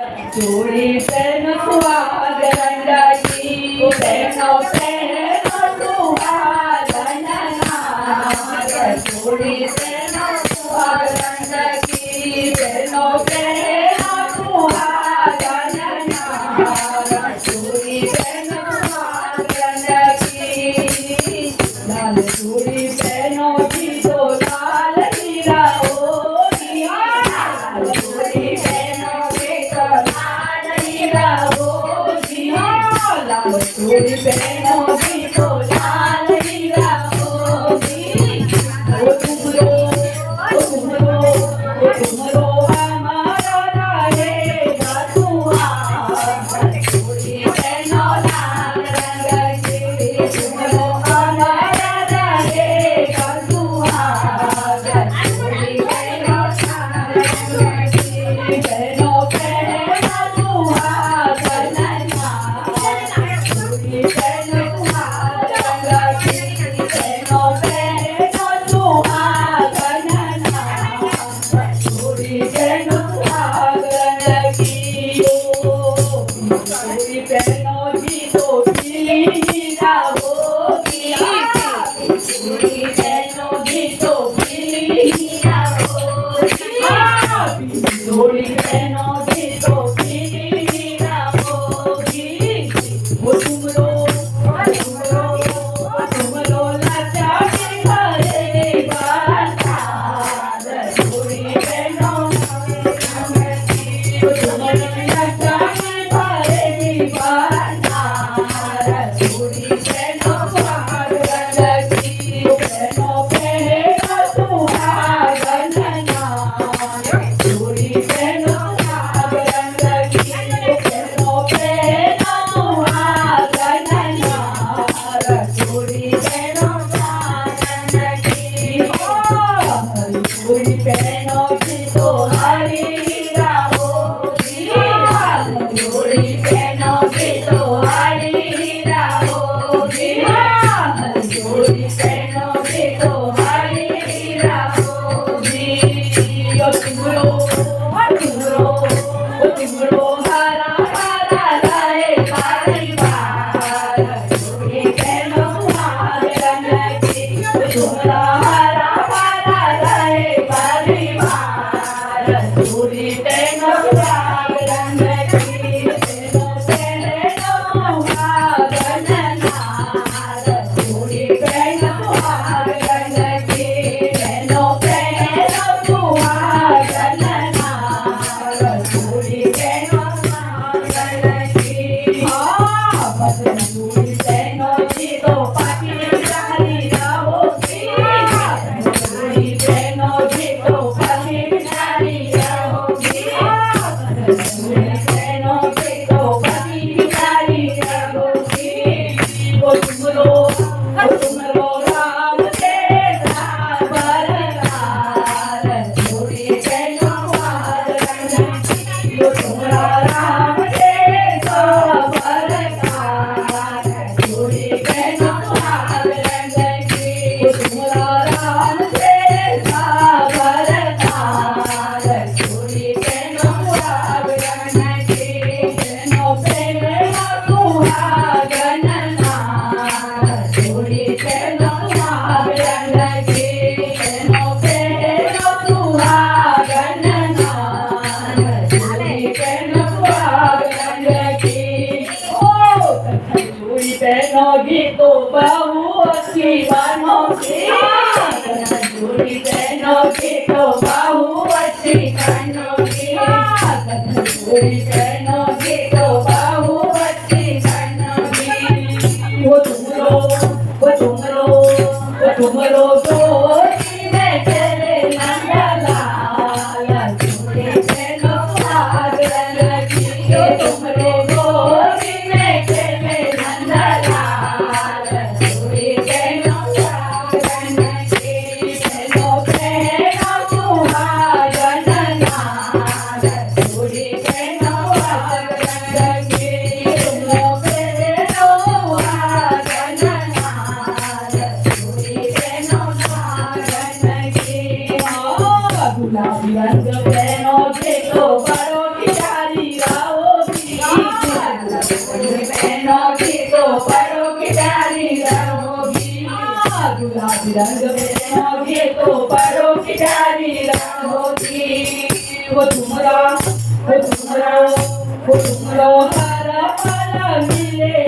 જોડી બેનો સુહાગણ કી બેનો બેનો સુહાગણ જોડી બેનો સુહાગણ કી બેનો બેનો સુહાગણ જોડી બેનો સુહાગણ કી લાલ જોડી બેનો જીતો લાલ હીરાઓ જોડી બેનો જીતો લાલ હીરાઓની ઓ તુમરો અમારો રાહે ગાતુઆ જોડી બેનો લાલ રંગ કી તુમરો અમારા રાહે ગાતુઆ જોડી બેનો લાલ રંગ કી બેનો બેનો સુહાગણ જોડી બેનો જીતો ગીતો બહુ અચ્છી બનો જોડી બેનો ગીતો બહુ અચ્છી બનો જોડી બેનો ગીતો બહુ અચ્છી બનો તુમરો જોડી મેં ચલે નંદલાલ જોડી બેનો સુહાગણ કી તુમરો જોડી મેં ચલે નંદલાલ જોડી બેનો સુહાગણ કી બેનો બેનો સુહાગણ જોડી બેનો સુહાગણ में तो परो की प्यारी रहोगी गुलाबी रंग में रहोगी तो परो की प्यारी रहोगी वो तुमरा वो तुमरो हर पल मिले